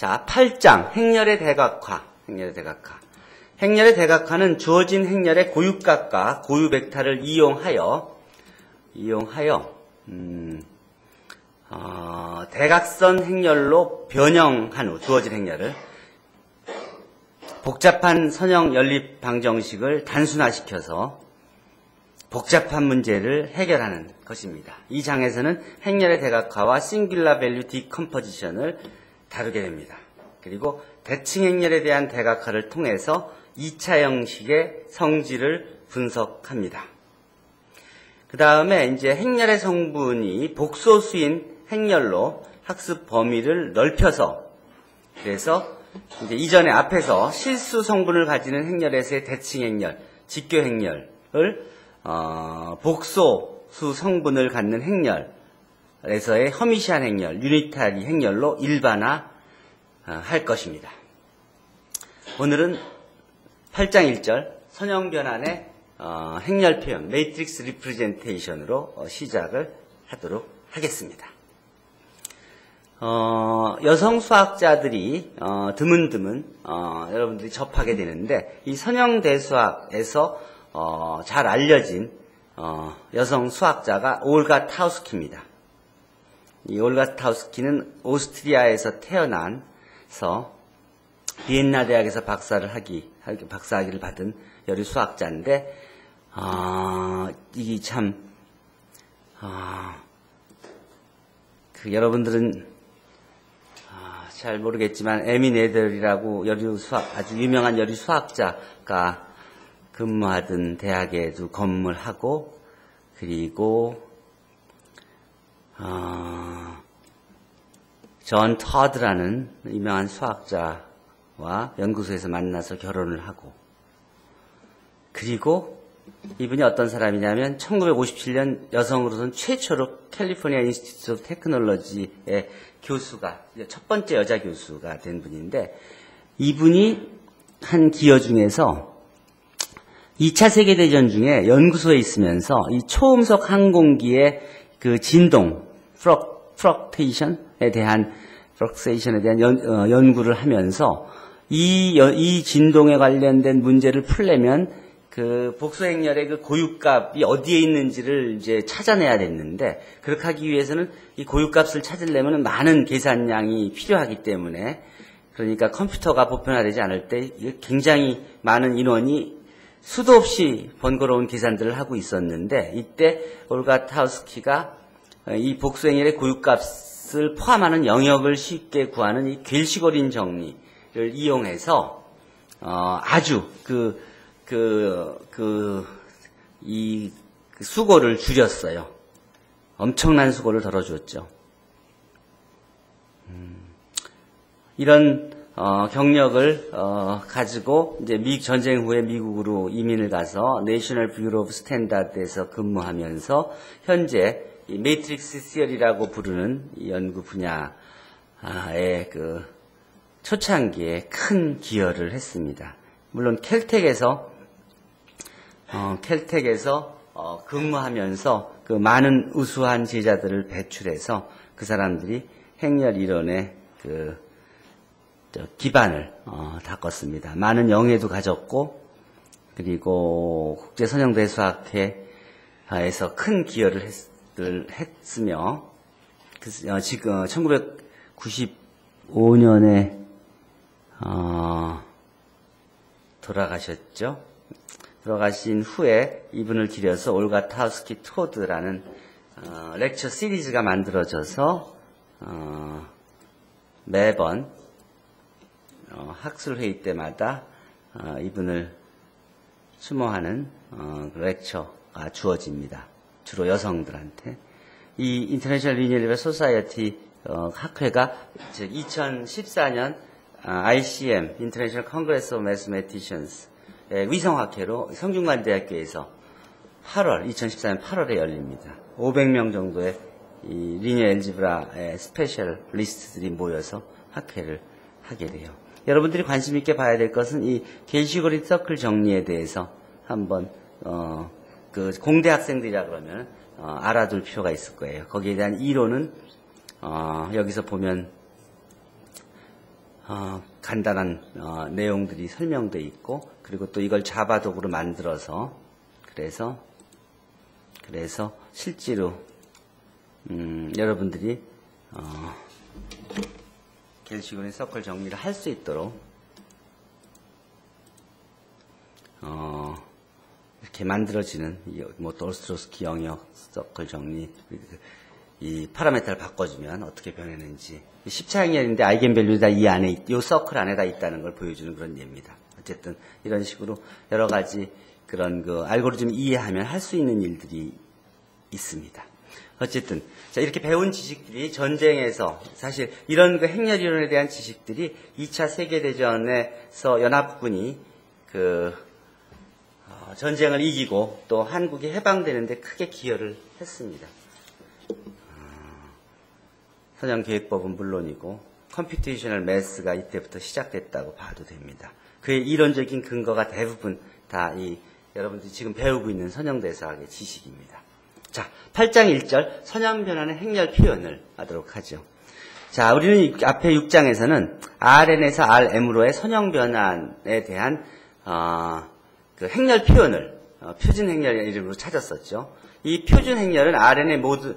자, 8장 행렬의 대각화. 행렬의 대각화. 행렬의 대각화는 주어진 행렬의 고유값과 고유벡터를 이용하여 대각선 행렬로 변형한 후 주어진 행렬을 복잡한 선형 연립 방정식을 단순화시켜서 복잡한 문제를 해결하는 것입니다. 이 장에서는 행렬의 대각화와 싱귤러 밸류 디컴포지션을 다루게 됩니다. 그리고 대칭 행렬에 대한 대각화를 통해서 2차 형식의 성질을 분석합니다. 그 다음에 이제 행렬의 성분이 복소수인 행렬로 학습 범위를 넓혀서, 그래서 이제 이전에 앞에서 실수 성분을 가지는 행렬에서의 대칭 행렬, 직교 행렬을 복소수 성분을 갖는 행렬에서의 허미시한 행렬, 유니타리 행렬로 일반화할 것입니다. 오늘은 8장 1절 선형 변환의 행렬 표현, 매트릭스 리프레젠테이션으로 시작을 하도록 하겠습니다. 여성 수학자들이 드문드문 여러분들이 접하게 되는데, 이 선형 대수학에서 잘 알려진 여성 수학자가 올가 타우스키입니다. 이 올가 타우스키는 오스트리아에서 태어나서 비엔나 대학에서 박사학위를 받은 여류 수학자인데, 이게 참, 여러분들은 잘 모르겠지만 에미 네덜이라고 아주 유명한 여류 수학자가 근무하던 대학에도 건물하고, 그리고 존 터드라는 유명한 수학자와 연구소에서 만나서 결혼을 하고, 그리고 이분이 어떤 사람이냐면 1957년 여성으로서는 최초로 캘리포니아 인스티튜트 오브 테크놀로지의 교수가, 첫 번째 여자 교수가 된 분인데, 이분이 한 기여 중에서 2차 세계대전 중에 연구소에 있으면서 이 초음속 항공기의 그 진동, 프럭세이션에 대한 연구를 하면서 이 진동에 관련된 문제를 풀려면 그 복소행렬의 그 고유값이 어디에 있는지를 이제 찾아내야 됐는데, 그렇게 하기 위해서는 이 고유값을 찾으려면 많은 계산량이 필요하기 때문에, 그러니까 컴퓨터가 보편화되지 않을 때 굉장히 많은 인원이 수도 없이 번거로운 계산들을 하고 있었는데, 이때 올가 타우스키가 이 복소행렬의 고유값을 포함하는 영역을 쉽게 구하는 이 괴시거린 정리를 이용해서 아주 이 수고를 줄였어요. 엄청난 수고를 덜어주었죠. 이런 경력을 가지고 이제 전쟁 후에 미국으로 이민을 가서 내셔널 뷰로 오브 스탠다드에서 근무하면서 현재 이 매트릭스 시어리라고 부르는 이 연구 분야의 그 초창기에 큰 기여를 했습니다. 물론 캘텍에서 근무하면서 그 많은 우수한 제자들을 배출해서 그 사람들이 행렬 이론의 기반을 닦았습니다. 많은 영예도 가졌고, 그리고 국제선형대수학회에서 큰 기여를 했으며, 지금 1995년에 돌아가셨죠. 돌아가신 후에 이분을 기려서 올가 타우스키 토드라는 렉처 시리즈가 만들어져서 매번 학술회의 때마다 이분을 추모하는 렉처가 주어집니다. 주로 여성들한테. 이 인터내셔널 리니얼 소사이어티 학회가 2014년 ICM, International Congress of Mathematicians 위성학회로 성균관대학교에서 2014년 8월에 열립니다. 500명 정도의 이 리니어 엘지브라의 스페셜리스트들이 모여서 학회를 하게 돼요. 여러분들이 관심 있게 봐야 될 것은 이 갤시고리 서클 정리에 대해서 한번 그 공대 학생들이라 그러면 알아둘 필요가 있을 거예요. 거기에 대한 이론은 여기서 보면 간단한 내용들이 설명되어 있고, 그리고 또 이걸 자바 도구로 만들어서 그래서 실제로 여러분들이 갤시곤의 서클 정리를 할 수 있도록 이렇게 만들어지는 뭐 도스트로스키 영역 서클 정리, 이 파라메타를 바꿔주면 어떻게 변하는지, 10차 행렬인데 아이겐밸류가 다 이 안에, 이 서클 안에다 있다는 걸 보여주는 그런 예입니다. 어쨌든 이런 식으로 여러 가지 그런 그 알고리즘 이해하면 할 수 있는 일들이 있습니다. 어쨌든 자, 이렇게 배운 지식들이 전쟁에서, 사실 이런 그 행렬 이론에 대한 지식들이 2차 세계대전에서 연합군이 전쟁을 이기고 또 한국이 해방되는데 크게 기여를 했습니다. 선형계획법은 물론이고 컴퓨테이셔널 매스가 이때부터 시작됐다고 봐도 됩니다. 그의 이론적인 근거가 대부분 다 이 여러분들이 지금 배우고 있는 선형대사학의 지식입니다. 자, 8장 1절 선형변환의 행렬 표현을 하도록 하죠. 자, 우리는 앞에 6장에서는 RN에서 RM으로의 선형변환에 대한 그 행렬 표현을 표준 행렬 이름으로 찾았었죠. 이 표준 행렬은 RN의 모든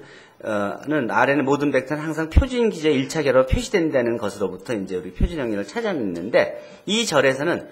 벡터는 항상 표준 기저의 1차 결합으로 표시된다는 것으로부터 이제 우리 표준 행렬을 찾아냈는데, 이 절에서는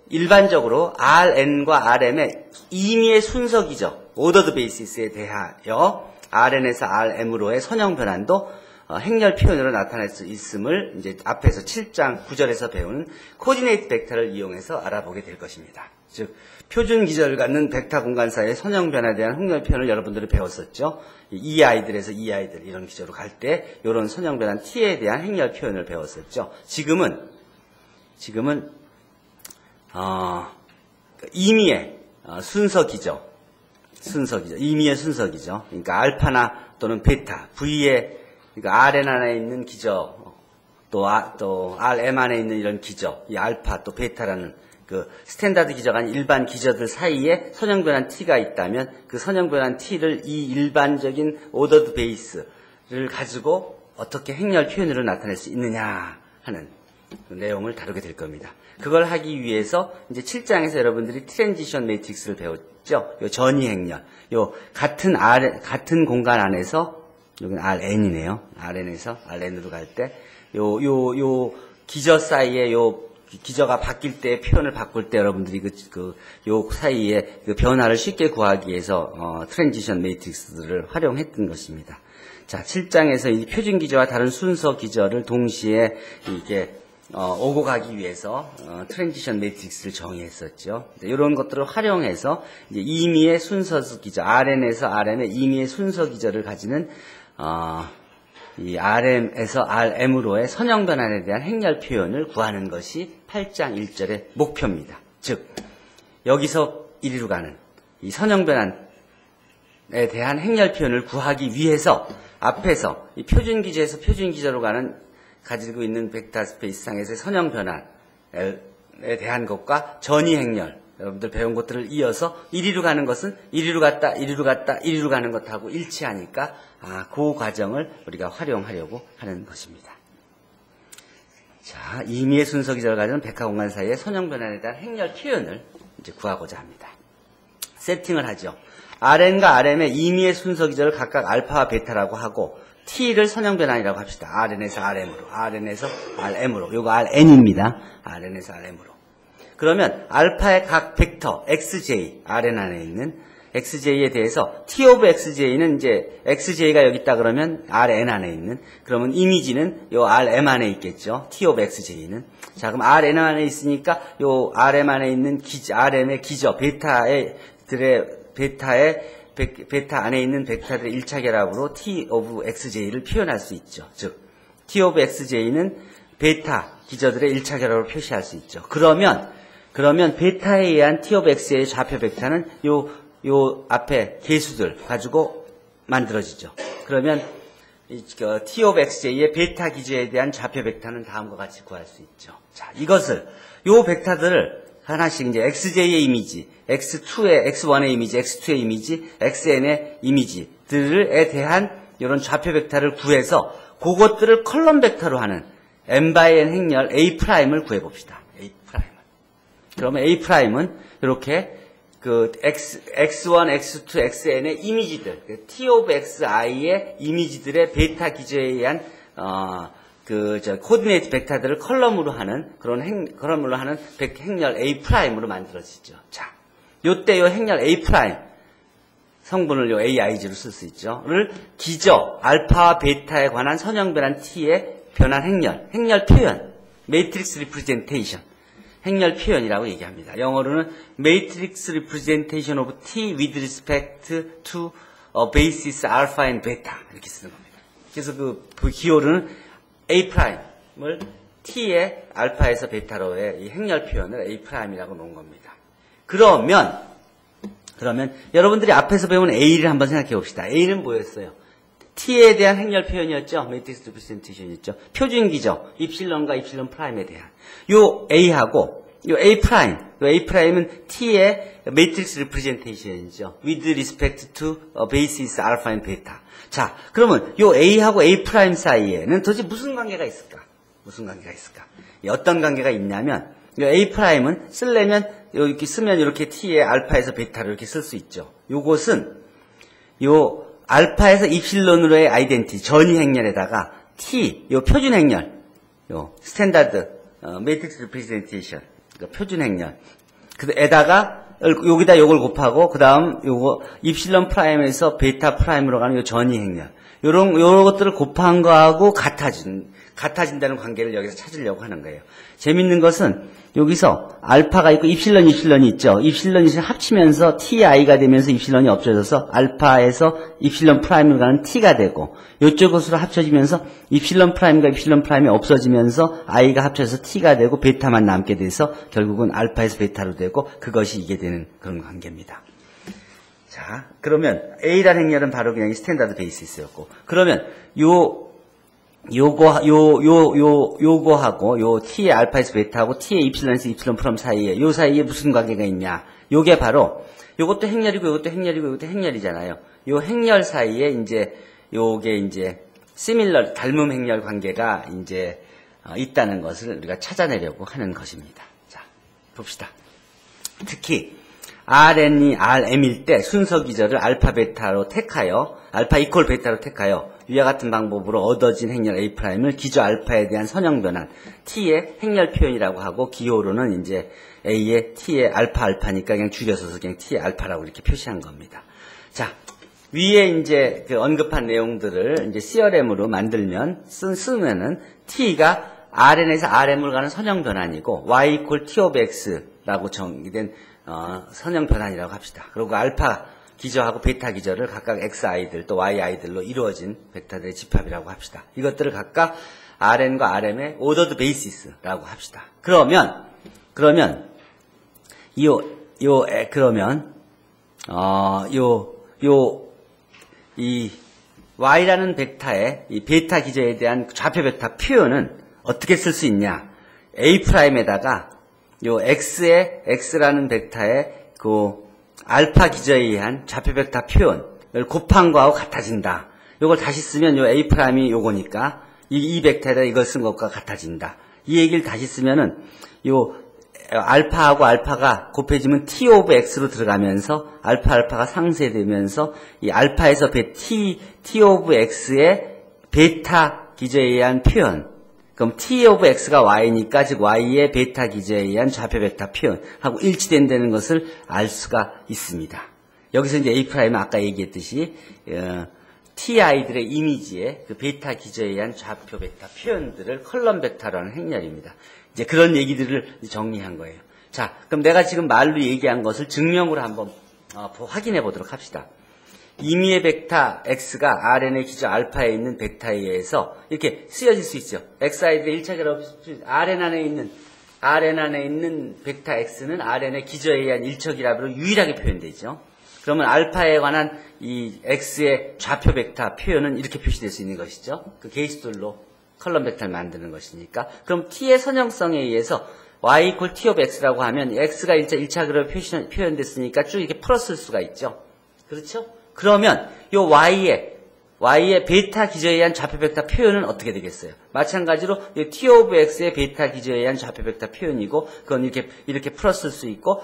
일반적으로 RN과 RM의 임의의 순서 기저, ordered basis에 대하여 RN에서 RM으로의 선형 변환도 행렬 표현으로 나타낼 수 있음을 이제 앞에서 7장 9절에서 배우는 코디네이트 벡터를 이용해서 알아보게 될 것입니다. 즉, 표준 기저를 갖는 벡터 공간사의 선형 변화에 대한 행렬 표현을 여러분들이 배웠었죠. 이 아이들에서 이 아이들 이런 기저로 갈 때 이런 선형 변환 T에 대한 행렬 표현을 배웠었죠. 지금은 임의의 순서 기저, 임의의 순서 기저. 그러니까 알파나 또는 베타, V의 그러니까 RN 안에 있는 기저, 또 RM 안에 있는 이런 기저, 이 알파 또 베타라는 그 스탠다드 기저가 아닌 일반 기저들 사이에 선형변환 T가 있다면, 그 선형변환 T를 이 일반적인 오더드 베이스를 가지고 어떻게 행렬 표현으로 나타낼 수 있느냐 하는 그 내용을 다루게 될 겁니다. 그걸 하기 위해서 이제 7장에서 여러분들이 트랜지션 매트릭스를 배웠죠. 요 전이 행렬, 요 같은 공간 안에서, 여기는 RN이네요. RN에서 RN으로 갈 때 요 기저 사이에 요 기저가 바뀔 때 표현을 바꿀 때 여러분들이 요 사이에 그 변화를 쉽게 구하기 위해서 트랜지션 매트릭스들을 활용했던 것입니다. 자, 7장에서 이 표준 기저와 다른 순서 기저를 동시에 이게 오고 가기 위해서 트랜지션 매트릭스를 정의했었죠. 이런 것들을 활용해서 이제 임의의 순서 기저, RN에서 RM의 임의의 순서 기저를 가지는 이 RM에서 RM으로의 선형 변환에 대한 행렬 표현을 구하는 것이 8장 1절의 목표입니다. 즉, 여기서 이리로 가는 이 선형 변환에 대한 행렬 표현을 구하기 위해서 앞에서 이 표준 기저에서 표준 기저로 가지고 있는 벡터 스페이스 상에서의 선형 변환에 대한 것과 전이 행렬, 여러분들 배운 것들을 이어서 이리로 가는 것은 이리로 갔다 이리로 가는 것하고 일치하니까 그 과정을 우리가 활용하려고 하는 것입니다. 자, 임의의 순서 기저를 가지는 벡터 공간 사이의 선형 변환에 대한 행렬 표현을 이제 구하고자 합니다. 세팅을 하죠. RN과 RM의 임의의 순서 기저를 각각 알파와 베타라고 하고 T를 선형 변환이라고 합시다. RN에서 RM으로, RN에서 RM으로. 요거 RN입니다. RN에서 RM으로. 그러면 알파의 각 벡터 XJ, RN 안에 있는 XJ에 대해서 T 오브 XJ는 이제 XJ가 여기 있다 그러면 RN 안에 있는, 그러면 이미지는 요 RM 안에 있겠죠. T 오브 XJ는. 자, 그럼 RN 안에 있으니까 요 RM 안에 있는 RM의 기저, 베타 안에 있는 벡터들의 1차 결합으로 T 오브 XJ를 표현할 수 있죠. 즉, T 오브 XJ는 베타 기저들의 1차 결합으로 표시할 수 있죠. 그러면 베타에 의한 T 오브 XJ의 좌표 벡터는 요 앞에 개수들 가지고 만들어지죠. 그러면 T 오브 XJ의 베타 기저에 대한 좌표 벡터는 다음과 같이 구할 수 있죠. 자, 요 벡터들을 하나씩 이제 XJ의 이미지, X1의 이미지, X2의 이미지, XN의 이미지들에 대한 이런 좌표 벡터를 구해서 그것들을 컬럼 벡터로 하는 n by n 행렬 A'을 구해봅시다. A'을. 그러면 A'은 이렇게 그 x1, x2, xn의 이미지들, t of xi의 이미지들의 베타 기저에 의한 코디네이트 벡터들을 컬럼으로 하는 컬럼으로 하는 행렬 A'으로 만들어지죠. 자, 요때 요 행렬 A' 성분을 요 AIG로 쓸 수 있죠. 를 기저 알파와 베타에 관한 선형 변환 T의 변환 행렬 표현, 매트릭스 리프레젠테이션, 행렬 표현이라고 얘기합니다. 영어로는 matrix representation of T with respect to a basis alpha and beta 이렇게 쓰는 겁니다. 그래서 그 기호로는 A'을 T의 알파에서 베타로의 이 행렬 표현을 A'이라고 놓은 겁니다. 그러면 여러분들이 앞에서 배운 A를 한번 생각해 봅시다. A는 뭐였어요? T에 대한 행렬 표현이었죠. 매트릭스 리프레젠테이션이었죠. 표준 기저 입실론과 입실론 프라임에 대한 요 A하고 요 A'은 T의 매트릭스 리프레젠테이션이죠. with respect to basis alpha and beta. 자, 그러면 요 A하고 A' 사이에는 도대체 무슨 관계가 있을까? 어떤 관계가 있냐면 요 A'은 쓰려면 이렇게 쓰면 이렇게 T의 알파에서 베타를 이렇게 쓸 수 있죠. 요것은 요 알파에서 입실론으로의 아이덴티 전이 행렬에다가 T 요 표준 행렬 요 스탠다드 매트릭스 리프레젠테이션 그러니까 표준 행렬 에다가 여기다 요걸 곱하고 그다음 요거 입실론 프라임에서 베타 프라임으로 가는 요 전이 행렬 요런 것들을 곱한 거하고 같아진다는 관계를 여기서 찾으려고 하는 거예요. 재밌는 것은 여기서 알파가 있고 입실론이 있죠. 입실론이 합치면서 ti가 되면서 입실론이 없어져서 알파에서 입실론 프라임으로 가는 t가 되고 이쪽으로 합쳐지면서 입실론 프라임과 입실론 프라임이 없어지면서 i가 합쳐져서 t가 되고 베타만 남게 돼서 결국은 알파에서 베타로 되고 그것이 이게 되는 그런 관계입니다. 자, 그러면 A라는 행렬은 바로 그냥 스탠다드 베이시스였고 그러면 요거하고 요 T의 알파에서 베타하고 T의 입실론에서 입실론 프롬 사이에 요 사이에 무슨 관계가 있냐? 요게 바로 요것도 행렬이고 요것도 행렬이고 요것도 행렬이잖아요. 요 행렬 사이에 요게 시밀러 닮음 행렬 관계가 있다는 것을 우리가 찾아내려고 하는 것입니다. 자, 봅시다. 특히 RN이 RM일 때 순서 기저를 알파 베타로 택하여 알파 이퀄 베타로 택하여 위와 같은 방법으로 얻어진 행렬 A'을 기저 알파에 대한 선형 변환 T의 행렬 표현이라고 하고 기호로는 A의 T의 알파니까 그냥 줄여서서 그냥 T의 알파라고 이렇게 표시한 겁니다. 자, 위에 그 언급한 내용들을 CRM으로 만들면 쓰면은 T가 RN에서 RM으로 가는 선형 변환이고 Y equal T of X라고 정의된 선형 변환이라고 합시다. 그리고 알파 기저하고 베타 기저를 각각 XI들 또 YI들로 이루어진 벡터들의 집합이라고 합시다. 이것들을 각각 RN과 RM의 오더드 베이시스라고 합시다. 그러면 이 Y라는 벡터의 이 베타 기저에 대한 좌표 벡터 표현은 어떻게 쓸 수 있냐? A'에다가 요 X라는 벡터의 그 알파 기저에 의한 좌표 벡터 표현을 곱한 거하고 같아진다. 요걸 다시 쓰면 요 A'이 요거니까 이 벡터에다 이걸 쓴 것과 같아진다. 이 얘기를 다시 쓰면은 요 알파하고 알파가 곱해지면 T 오브 X로 들어가면서 알파가 상쇄되면서 이 알파에서 T 오브 X의 베타 기저에 의한 표현 그럼 T 오브 X가 Y니까 즉 Y의 베타 기저에 의한 좌표 벡터 표현하고 일치된다는 것을 알 수가 있습니다. 여기서 A' 아까 얘기했듯이 TI들의 이미지의 그 베타 기저에 의한 좌표 벡터 표현들을 컬럼 벡터라는 행렬입니다. 그런 얘기들을 정리한 거예요. 자, 그럼 내가 지금 말로 얘기한 것을 증명으로 한번 확인해 보도록 합시다. 임의의 벡터 X가 RN의 기저 알파에 있는 벡터에 의해서 이렇게 쓰여질 수 있죠. XI들의 1차 결합 RN 안에 있는 벡터 X는 RN의 기저에 의한 1차 결합으로 유일하게 표현되죠. 그러면 알파에 관한 이 X의 좌표 벡터 표현은 이렇게 표시될 수 있는 것이죠. 그 개수들로 컬럼 벡터를 만드는 것이니까. 그럼 T의 선형성에 의해서 Y equal T of X라고 하면 X가 1차 결합 표현됐으니까 쭉 이렇게 풀었을 수가 있죠. 그렇죠? 그러면 요 Y의 y의 베타 기저에 의한 좌표 벡터 표현은 어떻게 되겠어요? 마찬가지로 이 t of x의 베타 기저에 의한 좌표 벡터 표현이고 그건 이렇게 풀었을 수 있고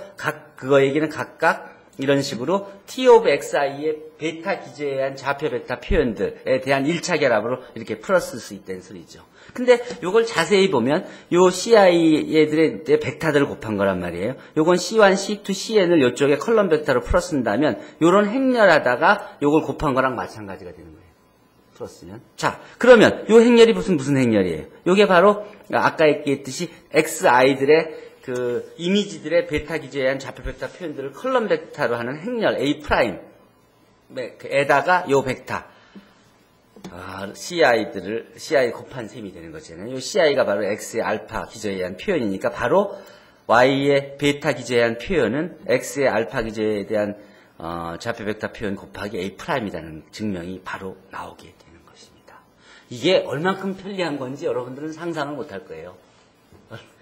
그거에게는 각각 이런 식으로 t of xi의 베타 기저에 의한 좌표 벡터 표현들에 대한 1차 결합으로 이렇게 풀었을 수 있다는 소리죠. 근데 요걸 자세히 보면 요 ci 애들의 벡터들을 곱한 거란 말이에요. 요건 c1, c2, cn을 요쪽에 컬럼 벡터로 풀었쓴다면 요런 행렬하다가 요걸 곱한 거랑 마찬가지가 되는 거예요. 풀었으면. 자, 그러면 요 행렬이 무슨 행렬이에요? 요게 바로 아까 얘기했듯이 xi들의 그 이미지들의 베타 기저에 의한 좌표 벡터 표현들을 컬럼 벡터로 하는 행렬 A'에다가 요 벡터 CI 곱한 셈이 되는 거잖아요. 요 CI가 바로 X의 알파 기저에 의한 표현이니까 바로 Y의 베타 기저에 의한 표현은 X의 알파 기저에 대한 좌표 벡터 표현 곱하기 A'이라는 증명이 바로 나오게 되는 것입니다. 이게 얼만큼 편리한 건지 여러분들은 상상을 못할 거예요.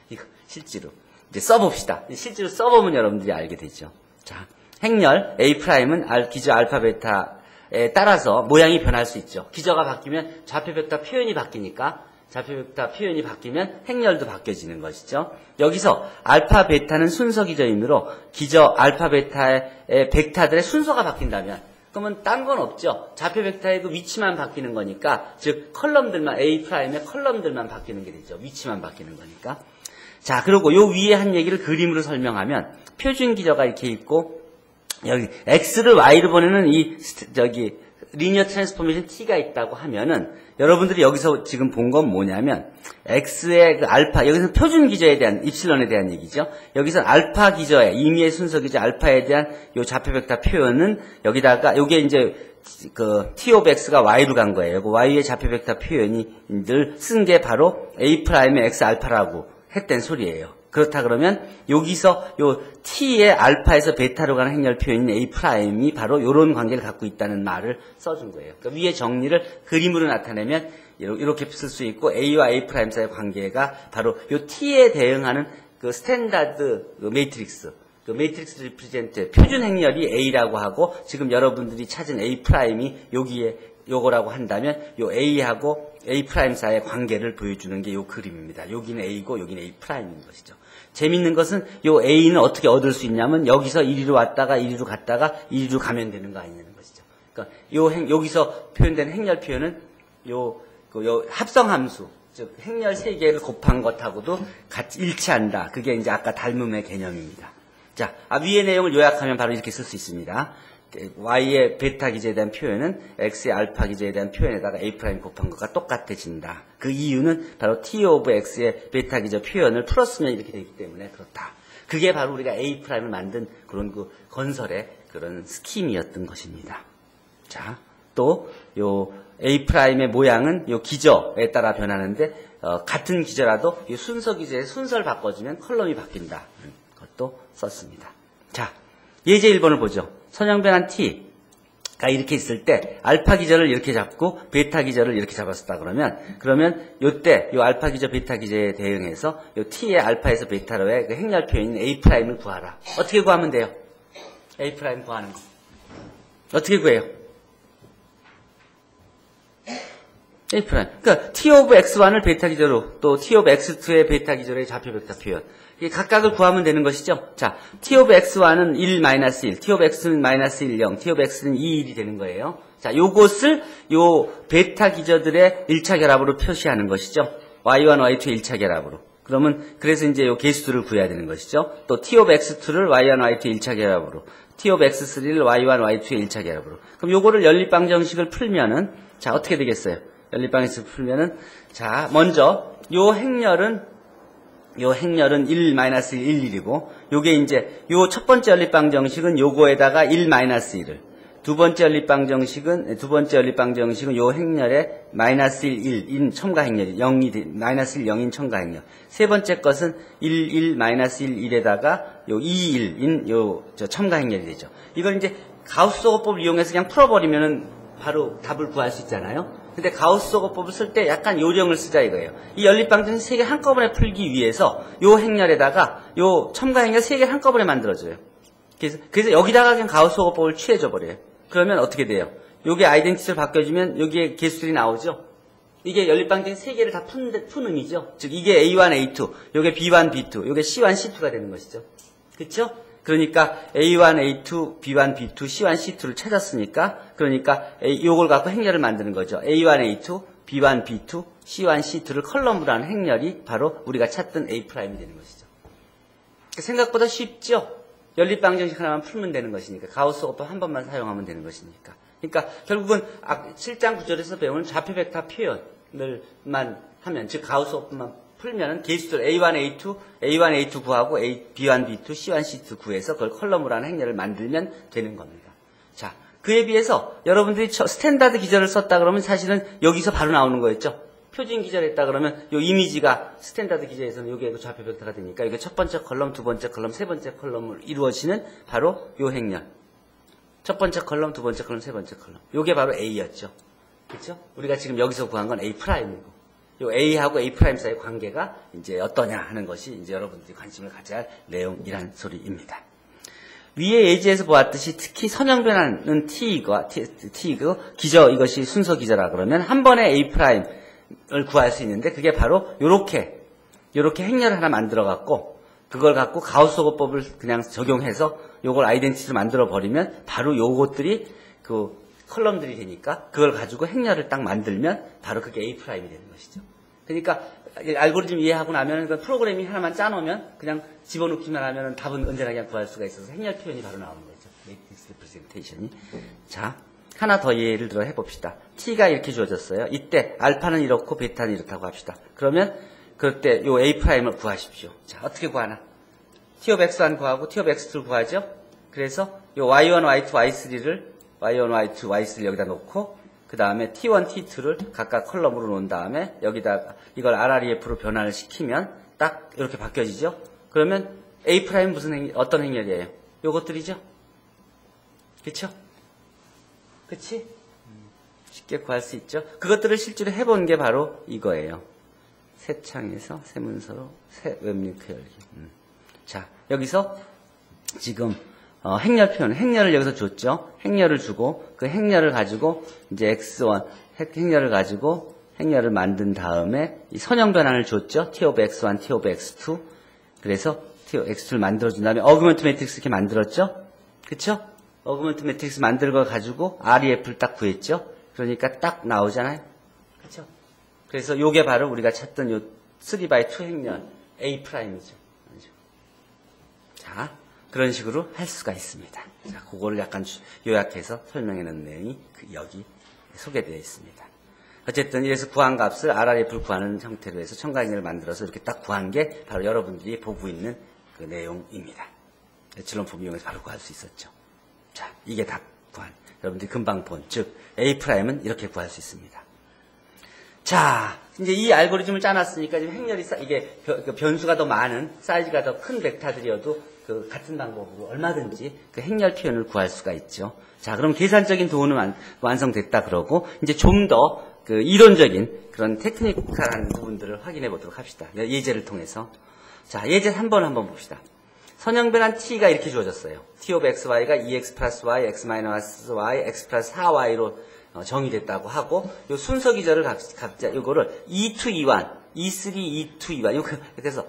이거 실제로 이제 써봅시다. 실제로 써보면 여러분들이 알게 되죠. 자, 행렬 A'은 기저 알파 베타에 따라서 모양이 변할 수 있죠. 기저가 바뀌면 좌표 벡터 표현이 바뀌니까 좌표 벡터 표현이 바뀌면 행렬도 바뀌어지는 것이죠. 여기서 알파 베타는 순서 기저이므로 기저 알파 베타의 벡터들의 순서가 바뀐다면 그러면 딴 건 없죠. 좌표 벡터의 그 위치만 바뀌는 거니까 즉 컬럼들만 A'의 컬럼들만 바뀌는 게 되죠. 위치만 바뀌는 거니까. 자, 그리고 요 위에 한 얘기를 그림으로 설명하면 표준 기저가 이렇게 있고 여기 x를 y로 보내는 리니어 트랜스포메이션 t가 있다고 하면은 여러분들이 여기서 지금 본 건 뭐냐면 x의 그 알파 여기서 표준 기저에 대한 입실론에 대한 얘기죠. 여기서 알파 기저의 임의의 순서 기저 알파에 대한 요 좌표 벡터 표현은 여기다가 요게 이제 그 t of x가 y로 간 거예요. 그 y의 좌표 벡터 표현이들 쓴 게 바로 a'의 x 알파라고 했던 소리예요. 그렇다 그러면 여기서 요 t의 알파에서 베타로 가는 행렬 표현인 A'이 바로 요런 관계를 갖고 있다는 말을 써준 거예요. 그러니까 위의 정리를 그림으로 나타내면 이렇게 쓸 수 있고 A와 A' 사이의 관계가 바로 요 t에 대응하는 그 스탠다드 매트릭스 그 매트릭스 리프레젠트 표준 행렬이 A라고 하고 지금 여러분들이 찾은 A'이 여기에 요거라고 한다면 요 A하고 A' 사이의 관계를 보여주는 게 요 그림입니다. 여기는 A고 여기는 A'인 것이죠. 재밌는 것은 요 A는 어떻게 얻을 수 있냐면 여기서 이리로 왔다가 이리로 갔다가 이리로 가면 되는 거 아니냐는 것이죠. 그러니까 여기서 표현된 행렬 표현은 요 합성함수 즉 행렬 3개를 곱한 것하고도 같이 일치한다. 그게 이제 아까 닮음의 개념입니다. 자, 위의 내용을 요약하면 바로 이렇게 쓸 수 있습니다. y의 베타 기저에 대한 표현은 x의 알파 기저에 대한 표현에다가 A' 곱한 것과 똑같아진다. 그 이유는 바로 t of x의 베타 기저 표현을 풀었으면 이렇게 되기 때문에 그렇다. 그게 바로 우리가 A'을 만든 그런 그 건설의 그런 스킴이었던 것입니다. 자, 또 요 A'의 모양은 요 기저에 따라 변하는데 같은 기저라도 이 순서 기저의 순서를 바꿔주면 컬럼이 바뀐다. 그것도 썼습니다. 자, 예제 1번을 보죠. 선형변환 t가 이렇게 있을 때 알파 기저를 이렇게 잡고 베타 기저를 이렇게 잡았다 그러면 요때 요 알파 기저 베타 기저에 대응해서 요 t의 알파에서 베타로의 그 행렬 표현인 A'을 구하라. 어떻게 구하면 돼요? A' 구하는 거. 어떻게 구해요? A'. 그러니까 t of x1을 베타 기저로 또 t of x2의 베타 기저로의 좌표 벡터 표현. 각각을 구하면 되는 것이죠. 자, t of x1은 1-1, t of x는 -1, 0, t of x는 2, 1이 되는 거예요. 자, 요것을 요 베타 기저들의 1차 결합으로 표시하는 것이죠. y1, y2의 1차 결합으로. 그래서 이제 요 개수들을 구해야 되는 것이죠. 또 t of x2를 y1, y2의 1차 결합으로. t of x3를 y1, y2의 1차 결합으로. 그럼 요거를 연립방 정식을 풀면은 자, 어떻게 되겠어요? 연립방 정식을 풀면은 자, 먼저 요 행렬은 1-1, 1이고, 요게 이제, 요 첫 번째 연립방 정식은 요거에다가 1-1을, 두 번째 연립방 정식은 요 행렬에 -1, 1인 첨가 행렬이, -1, 0인 첨가 행렬. 세 번째 것은 1, 1-1에다가 요 2, 1인 첨가 행렬이 되죠. 이걸 이제 가우스-소거법을 이용해서 그냥 풀어버리면은 바로 답을 구할 수 있잖아요. 근데 가우스-소거법을 쓸 때 약간 요령을 쓰자 이거예요. 이 연립방정식 3개 한꺼번에 풀기 위해서 요 행렬에다가 요 첨가 행렬 3개 한꺼번에 만들어줘요. 그래서 여기다가 그냥 가우스-소거법을 취해줘 버려요. 그러면 어떻게 돼요? 요게 아이덴티티로 바뀌어지면 여기에 개수들이 나오죠. 이게 연립방정식 3개를 다 푼 의미죠. 즉 이게 A1, A2, 요게 B1, B2, 요게 C1, C2가 되는 것이죠. 그렇죠? 그러니까 A1, A2, B1, B2, C1, C2를 찾았으니까 그러니까 요걸 갖고 행렬을 만드는 거죠. A1, A2, B1, B2, C1, C2를 컬럼으로 하는 행렬이 바로 우리가 찾던 A' 이 되는 것이죠. 생각보다 쉽죠? 연립방정식 하나만 풀면 되는 것이니까 가우스 오법 한 번만 사용하면 되는 것이니까. 그러니까 결국은 실장 구절에서 배우는 좌표 벡터 표현을만 하면 즉 가우스 오법만 풀면은 개수들 A1, A2, A1, A2 구하고 B1, B2, C1, C2 구해서 그걸 컬럼으로 하는 행렬을 만들면 되는 겁니다. 자, 그에 비해서 여러분들이 스탠다드 기절을 썼다 그러면 사실은 여기서 바로 나오는 거였죠. 표준 기절했다 그러면 요 이미지가 스탠다드 기절에서는 요게 좌표 벡터가 되니까 이게 첫 번째 컬럼, 두 번째 컬럼, 세 번째 컬럼을 이루어지는 바로 요 행렬. 첫 번째 컬럼, 두 번째 컬럼, 세 번째 컬럼. 요게 바로 A였죠. 그렇죠? 우리가 지금 여기서 구한 건 A'이고. 요 A하고 A' 사이의 관계가 이제 어떠냐 하는 것이 이제 여러분들이 관심을 가져야 할 내용이란 소리입니다. 위에 예제에서 보았듯이 특히 선형 변화는 T이고 이것이 순서 기저라 그러면 한 번에 A'을 구할 수 있는데 그게 바로 요렇게 행렬을 하나 만들어 갖고 그걸 갖고 가우스 오법을 그냥 적용해서 요걸 아이덴티티를 만들어 버리면 바로 요것들이 그 컬럼들이 되니까 그걸 가지고 행렬을 딱 만들면 바로 그게 A' 이 되는 것이죠. 그러니까 알고리즘 이해하고 나면 그 프로그램이 하나만 짜놓으면 그냥 집어넣기만 하면 답은 언제나 그냥 구할 수가 있어서 행렬 표현이 바로 나오는 거죠. 매트릭스 리프레젠테이션이. 자, 하나 더 예를 들어 해봅시다. T가 이렇게 주어졌어요. 이때 알파는 이렇고 베타는 이렇다고 합시다. 그러면 그럴 때 요 A'을 구하십시오. 자, 어떻게 구하나? T of X1 구하고 T of X2를 구하죠. 그래서 요 Y1, Y2, Y3를 Y1, Y2, Y3를 여기다 놓고 그 다음에 T1, T2를 각각 컬럼으로 놓은 다음에 여기다 이걸 RREF로 변화를 시키면 딱 이렇게 바뀌어지죠. 그러면 A' 무슨 어떤 행렬이에요? 요것들이죠. 그쵸? 그치? 쉽게 구할 수 있죠. 그것들을 실제로 해본 게 바로 이거예요. 새 창에서 새 문서로 새 웹링크 열기. 자, 여기서 지금 행렬 표현, 행렬을 여기서 줬죠. 행렬을 주고 그 행렬을 가지고 이제 X1 행렬을 가지고 행렬을 만든 다음에 이 선형 변환을 줬죠. T of X1, T of X2. 그래서 T of X2를 만들어준 다음에 어그먼트 매트릭스 이렇게 만들었죠. 그쵸? 어그먼트 매트릭스 만든 걸 가지고 REF를 딱 구했죠. 그러니까 딱 나오잖아요. 그쵸? 그래서 요게 바로 우리가 찾던 요 3x2 행렬 A'이죠. 자, 그런 식으로 할 수가 있습니다. 자, 그거를 약간 요약해서 설명해 놓은 내용이 여기 소개되어 있습니다. 어쨌든 이래서 구한 값을 RRF를 구하는 형태로 해서 첨가행렬을 만들어서 이렇게 딱 구한 게 바로 여러분들이 보고 있는 그 내용입니다. 에첼론 폼 이용해서 바로 구할 수 있었죠. 자, 이게 다 구한. 여러분들이 금방 본, 즉 A'은 이렇게 구할 수 있습니다. 자, 이제 이 알고리즘을 짜놨으니까 지금 행렬이 이게 변수가 더 많은 사이즈가 더 큰 벡터들이어도 그 같은 방법으로 얼마든지 그 행렬 표현을 구할 수가 있죠. 자, 그럼 계산적인 도구는 완성됐다 그러고 이제 좀 더 그 이론적인 그런 테크니컬한 부분들을 확인해 보도록 합시다. 예제를 통해서. 자, 예제 3번 한번 봅시다. 선형 변환 T가 이렇게 주어졌어요. T of XY가 2X 플러스 Y, X 마이너스 Y, X 플러스 4Y로 정의됐다고 하고 요 순서 기절을 각자 요거를 E2, E1, E3, E2, E1 그래서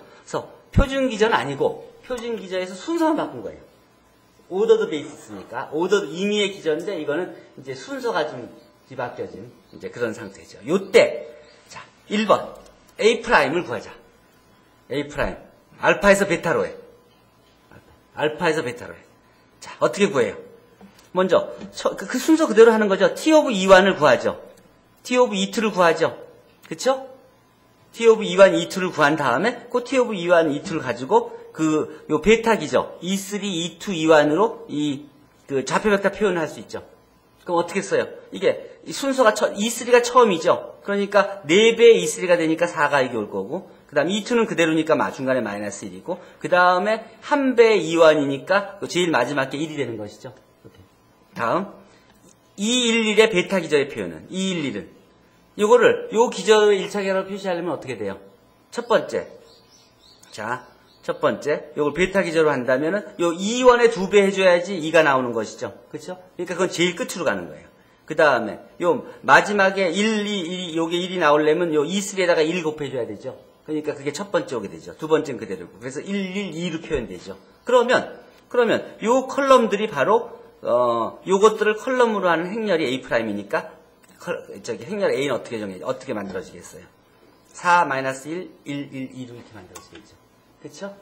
표준 기절은 아니고 표준 기저에서 순서만 바꾼 거예요. 오더드 베이스니까 오더드 임의의 기저인데 이거는 이제 순서가 좀 뒤바뀌어진 이제 그런 상태죠. 요때 자 1번 A'을 구하자. A' 알파에서 베타로 해. 알파에서 베타로 해. 자 어떻게 구해요? 먼저 그 순서 그대로 하는 거죠. T of E1을 구하죠. T of E2를 구하죠. 그쵸? T of E1, E2를 구한 다음에 그 T of E1, E2를 가지고 요 베타 기저 E3, E2, E1으로 그 좌표 벡터 표현을 할 수 있죠. 그럼 어떻게 써요? 이게 순서가 E3가 처음이죠. 그러니까 4배의 E3가 되니까 4가 이게 올 거고 그 다음 E2는 그대로니까 중간에 마이너스 1이고 그 다음에 1배의 E1이니까 제일 마지막 게 1이 되는 것이죠. 이렇게. 다음 E11의 베타 기저의 표현은 E11은 요거를 요 기저의 1차 계량을 표시하려면 어떻게 돼요? 첫 번째 요걸 베타 기저로 한다면은 요 E1의 2배 해줘야지 2가 나오는 것이죠. 그렇죠? 그러니까 그건 제일 끝으로 가는 거예요. 그 다음에 요 마지막에 1, 2, 요게 1이 나오려면 요 2, 3에다가 1 곱해줘야 되죠. 그러니까 그게 첫 번째 오게 되죠. 두 번째는 그대로고. 그래서 1, 1, 2로 표현되죠. 그러면 요 컬럼들이 바로 요것들을 컬럼으로 하는 행렬이 A'이니까 행렬 A는 어떻게 만들어지겠어요? 4, -1, 1, 1, 2로 이렇게 만들어지겠죠. 그쵸?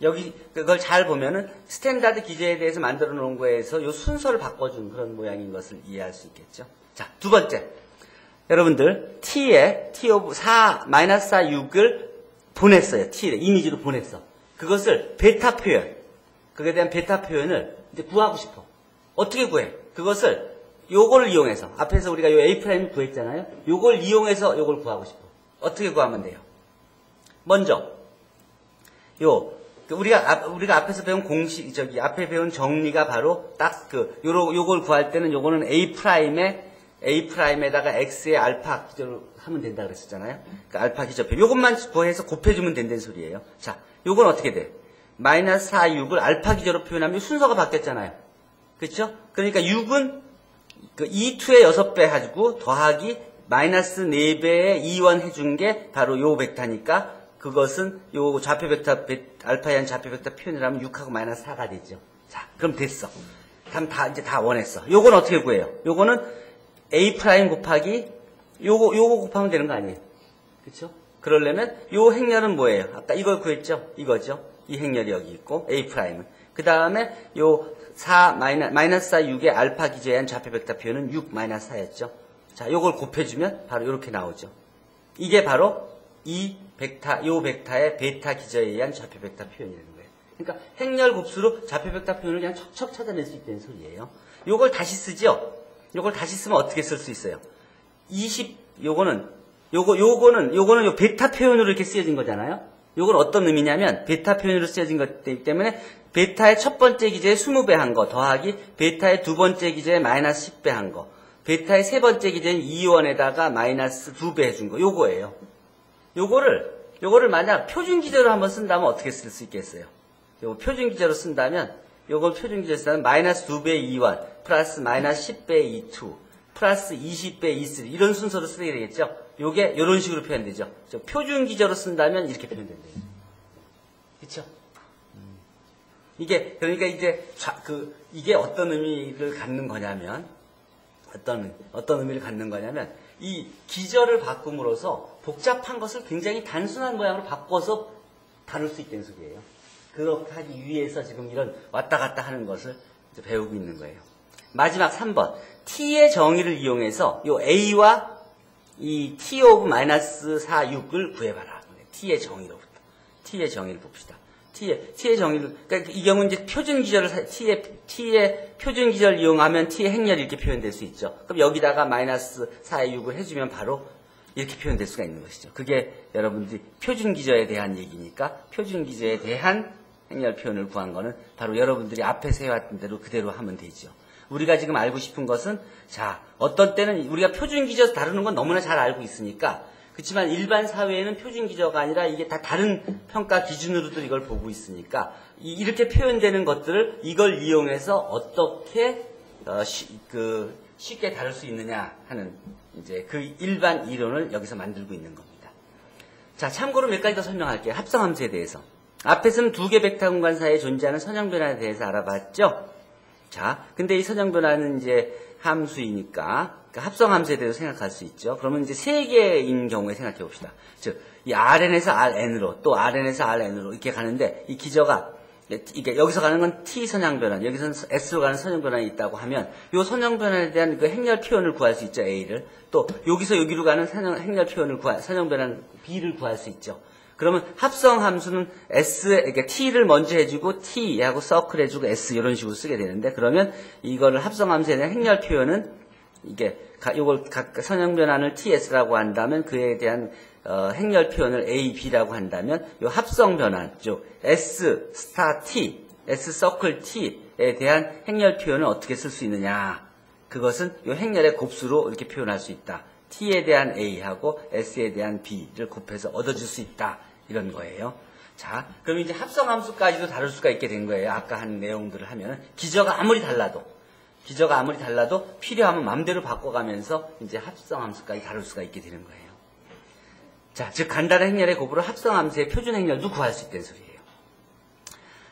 여기 그걸 잘 보면은 스탠다드 기저에 대해서 만들어 놓은 거에서 요 순서를 바꿔준 그런 모양인 것을 이해할 수 있겠죠. 자, 두 번째. 여러분들 T에 T 오브 4, -4, 6을 보냈어요. T에 이미지로 보냈어. 그것을 베타 표현. 그에 대한 베타 표현을 이제 구하고 싶어. 어떻게 구해? 그것을 요걸 이용해서 앞에서 우리가 요 A' 구했잖아요. 요걸 이용해서 요걸 구하고 싶어. 어떻게 구하면 돼요? 먼저 우리가 앞에서 배운 공식 앞에 배운 정리가 바로 딱 요걸 구할 때는 요거는 A'에다가 X의 알파 기저로 하면 된다 그랬었잖아요. 그러니까 알파 기저표. 요것만 구해서 곱해주면 된다는 소리예요. 자, 요건 어떻게 돼? -4, 6을 알파 기저로 표현하면 순서가 바뀌었잖아요. 그렇죠? 그러니까 6은 2,2의 6배 가지고 더하기 -4배의 2원 해준 게 바로 요 벡터니까 그것은 요 좌표 벡터 알파에 대한 좌표 벡터 표현을 하면 6하고 -4가 되죠. 자, 그럼 됐어. 그럼 이제 다 원했어. 요건 어떻게 구해요? 요거는 A' 곱하기 요거 곱하면 되는 거 아니에요? 그렇죠? 그러려면 요 행렬은 뭐예요? 아까 이걸 구했죠? 이거죠? 이 행렬이 여기 있고 A'. 그 다음에 요 4, -4, 6의 알파 기저에 대한 좌표 벡터 표현은 6, -4였죠. 자, 요걸 곱해주면 바로 이렇게 나오죠. 이게 바로 요 벡터의 베타 기저에 의한 좌표 벡터 표현이라는 거예요. 그러니까 행렬 곱수로 좌표 벡터 표현을 그냥 척척 찾아낼 수 있다는 소리예요. 요걸 다시 쓰죠? 요걸 다시 쓰면 어떻게 쓸 수 있어요? 요거는 요 베타 표현으로 이렇게 쓰여진 거잖아요? 요건 어떤 의미냐면, 베타 표현으로 쓰여진 것이기 때문에, 베타의 첫 번째 기저에 20배 한 거, 더하기, 베타의 두 번째 기저에 -10배 한 거, 베타의 세 번째 기저에 2원에다가 -2배 해준 거, 요거예요. 요거를 만약 표준 기저로 한번 쓴다면 어떻게 쓸 수 있겠어요? 요거 표준 기저로 쓴다면, 요걸 표준 기저로 쓴다면, -2배 2원, 플러스 -10배 2, 플러스 20배 2, 이런 순서로 쓰게 되겠죠? 요게 요런 식으로 표현되죠. 표준 기저로 쓴다면 이렇게 표현된대요. 그쵸? 그러니까 이제 이게 어떤 의미를 갖는 거냐면, 어떤 의미를 갖는 거냐면, 이 기저를 바꿈으로써 복잡한 것을 굉장히 단순한 모양으로 바꿔서 다룰 수 있다는 소리예요. 그렇게 하기 위해서 지금 이런 왔다 갔다 하는 것을 이제 배우고 있는 거예요. 마지막 3번. T의 정의를 이용해서 요 A와 이 T 오브 -4, 6을 구해봐라. T의 정의로부터. T의 정의를 봅시다. T의 정의를, 그러니까 이 경우는 이제 표준 기저를, T의 표준 기저를 이용하면 T의 행렬이 이렇게 표현될 수 있죠. 그럼 여기다가 -4의 6을 해주면 바로 이렇게 표현될 수가 있는 것이죠. 그게 여러분들이 표준 기저에 대한 얘기니까 표준 기저에 대한 행렬 표현을 구한 거는 바로 여러분들이 앞에서 해왔던 대로 그대로 하면 되죠. 우리가 지금 알고 싶은 것은, 자, 어떤 때는 우리가 표준 기저 다루는 건 너무나 잘 알고 있으니까, 그렇지만 일반 사회에는 표준 기저가 아니라 이게 다 다른 평가 기준으로도 이걸 보고 있으니까, 이렇게 표현되는 것들을 이걸 이용해서 어떻게 쉽게 다룰 수 있느냐 하는 이제 그 일반 이론을 여기서 만들고 있는 겁니다. 자, 참고로 몇 가지 더 설명할게요. 합성함수에 대해서. 앞에서는 두 개 벡터 공간 사이에 존재하는 선형 변화에 대해서 알아봤죠? 자, 근데 이 선형 변화는 이제 함수이니까, 그러니까 합성함수에 대해서 생각할 수 있죠. 그러면 이제 세 개인 경우에 생각해 봅시다. 즉, 이 Rn에서 Rn으로, 또 Rn에서 Rn으로 이렇게 가는데, 이 기저가, 이게 여기서 가는 건 T 선형 변환, 여기서는 S로 가는 선형 변환이 있다고 하면, 요 선형 변환에 대한 그 행렬 표현을 구할 수 있죠, A를. 또, 여기서 여기로 가는 행렬 표현을 선형 변환 B를 구할 수 있죠. 그러면 합성 함수는 그러니까 T를 먼저 해주고 T하고 서클 해주고 S 이런 식으로 쓰게 되는데, 그러면 이거를 합성 함수에 대한 행렬 표현은 요걸 선형 변환을 TS라고 한다면 그에 대한 행렬 표현을 A, B라고 한다면 요 합성 변환, 즉 S 스타 T, S 서클 T에 대한 행렬 표현을 어떻게 쓸 수 있느냐? 그것은 요 행렬의 곱수로 이렇게 표현할 수 있다. T에 대한 A하고 S에 대한 B를 곱해서 얻어줄 수 있다. 이런 거예요. 자, 그럼 이제 합성함수까지도 다룰 수가 있게 된 거예요. 아까 한 내용들을 하면 기저가 아무리 달라도 기저가 아무리 달라도 필요하면 마음대로 바꿔가면서 이제 합성함수까지 다룰 수가 있게 되는 거예요. 자, 즉 간단한 행렬의 곱으로 합성함수의 표준 행렬도 구할 수 있다는 소리예요.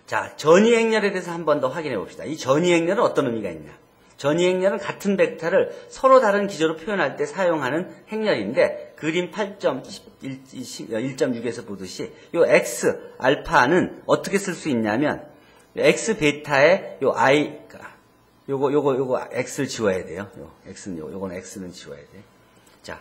자, 전위 행렬에 대해서 한 번 더 확인해 봅시다. 이 전위 행렬은 어떤 의미가 있냐? 전위 행렬은 같은 벡터를 서로 다른 기저로 표현할 때 사용하는 행렬인데 그림 8.1.6에서 보듯이 요 x 알파는 어떻게 쓸 수 있냐면 x 베타에 요 i 요거 x를 지워야 돼요. 요 x는 요건 x는 지워야 돼. 자.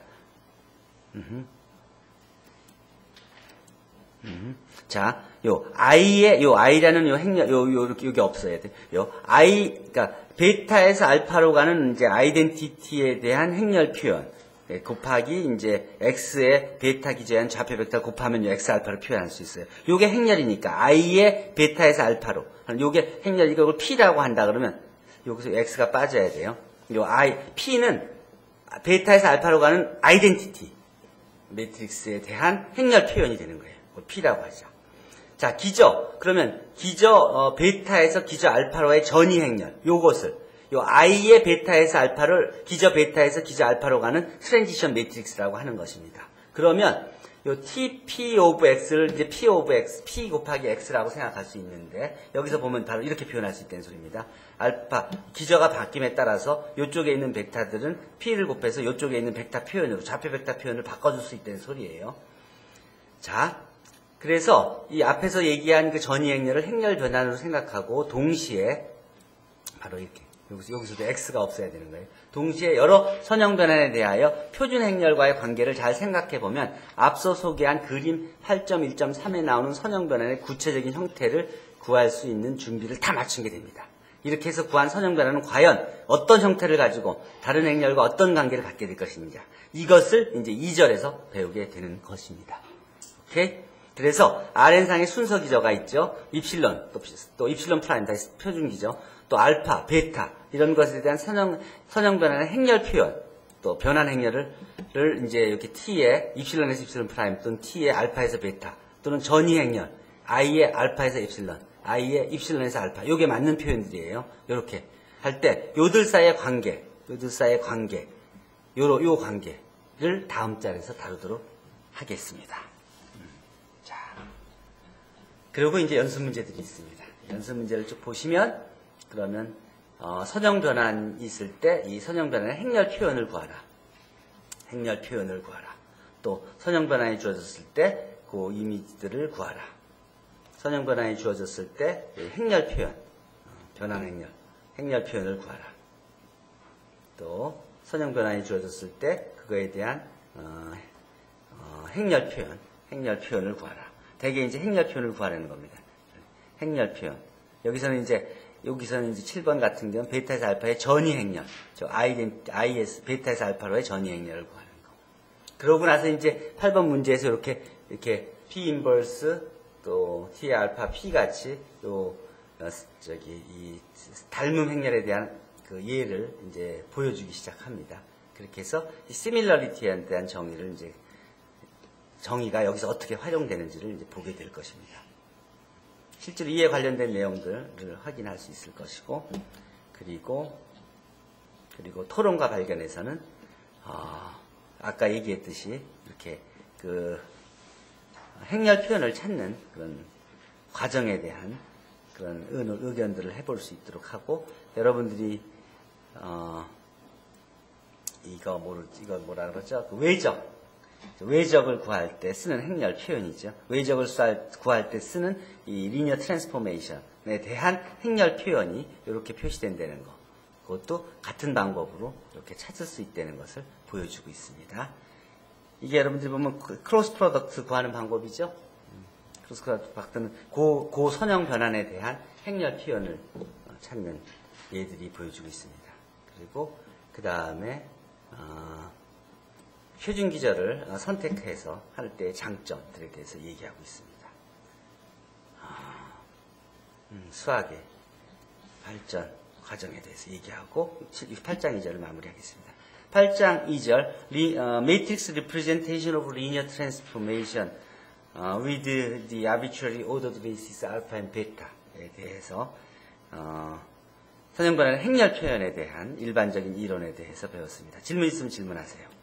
자, 요 i라는 요 행렬 여기 없어야 돼. 요 i 그러니까 베타에서 알파로 가는 이제 아이덴티티에 대한 행렬 표현. 곱하기 이제 x의 베타 기저한 좌표 벡터 곱하면 요 x 알파로 표현할 수 있어요. 요게 행렬이니까 i의 베타에서 알파로. 요게 행렬 이걸 p라고 한다 그러면 여기서 x가 빠져야 돼요. 요 p는 베타에서 알파로 가는 아이덴티티 매트릭스에 대한 행렬 표현이 되는 거예요. p라고 하죠. 자, 기저. 그러면 기저 베타에서 기저 알파로의 전위 행렬. 요것을 요 i의 베타에서 알파를 기저 베타에서 기저 알파로 가는 트랜지션 매트릭스라고 하는 것입니다. 그러면 요 tp 오브 x를 이제 p 오브 x, p 곱하기 x라고 생각할 수 있는데 여기서 보면 바로 이렇게 표현할 수 있다는 소리입니다. 알파 기저가 바뀜에 따라서 요쪽에 있는 벡터들은 p를 곱해서 요쪽에 있는 벡터 표현으로 좌표 벡터 표현을 바꿔줄 수 있다는 소리예요. 자, 그래서 이 앞에서 얘기한 그 전위 행렬을 행렬 변환으로 생각하고 동시에 바로 이렇게 여기서도 x가 없어야 되는 거예요. 동시에 여러 선형 변환에 대하여 표준 행렬과의 관계를 잘 생각해 보면 앞서 소개한 그림 8.1.3에 나오는 선형 변환의 구체적인 형태를 구할 수 있는 준비를 다 마친 게 됩니다. 이렇게 해서 구한 선형 변환은 과연 어떤 형태를 가지고 다른 행렬과 어떤 관계를 갖게 될 것인지 이것을 이제 2절에서 배우게 되는 것입니다. 오케이? 그래서 Rn상의 순서 기저가 있죠. 입실론, 또 입실론 프라임, 다시 표준 기저, 또 알파, 베타 이런 것에 대한 선형 변환의 행렬 표현, 또 변환 행렬을 이제 이렇게 t의 입실론에서 입실론 프라임 또는 t의 알파에서 베타 또는 전위 행렬, i의 알파에서 입실론, i의 입실론에서 알파 요게 맞는 표현들이에요. 이렇게 할 때 요들 사이의 관계, 요 관계를 다음 장에서 다루도록 하겠습니다. 그리고 이제 연습 문제들이 있습니다. 연습 문제를 쭉 보시면 그러면 선형 변환이 있을 때 이 선형 변환의 행렬 표현을 구하라. 행렬 표현을 구하라. 또 선형 변환이 주어졌을 때 그 이미지들을 구하라. 선형 변환이 주어졌을 때 행렬 표현, 변환 행렬 표현을 구하라. 또 선형 변환이 주어졌을 때 그거에 대한 행렬 표현을 구하라. 대개 이제 행렬 표현을 구하라는 겁니다. 행렬 표현. 여기서는 이제 7번 같은 경우는 베타에서 알파의 전위 행렬. IS, 베타에서 알파로의 전위 행렬을 구하는 거. 그러고 나서 이제 8번 문제에서 이렇게 P 인버스 또 T 알파 P 같이 이 닮음 행렬에 대한 그 예를 이제 보여주기 시작합니다. 그렇게 해서 이 시밀러리티에 대한 정의가 여기서 어떻게 활용되는지를 이제 보게 될 것입니다. 실제로 이에 관련된 내용들을 확인할 수 있을 것이고, 그리고 토론과 발견에서는 아까 얘기했듯이 이렇게 그 행렬 표현을 찾는 그런 과정에 대한 그런 의견들을 해볼 수 있도록 하고, 여러분들이 이거 뭐라 그러죠? 그 외적을 구할 때 쓰는 행렬 표현이죠. 외적을 구할 때 쓰는 이 리니어 트랜스포메이션에 대한 행렬 표현이 이렇게 표시된다는 거. 그것도 같은 방법으로 이렇게 찾을 수 있다는 것을 보여주고 있습니다. 이게 여러분들이 보면 크로스 프로덕트 구하는 방법이죠. 크로스 프로덕트는 고 선형 변환에 대한 행렬 표현을 찾는 예들이 보여주고 있습니다. 그리고 그 다음에 표준 기저를 선택해서 할 때의 장점들에 대해서 얘기하고 있습니다. 수학의 발전 과정에 대해서 얘기하고 8장 2절을 마무리하겠습니다. 8장 2절 Matrix Representation of Linear Transformation with the Arbitrary Ordered Basis Alpha and Beta에 대해서 선형변환의 행렬 표현에 대한 일반적인 이론에 대해서 배웠습니다. 질문 있으면 질문하세요.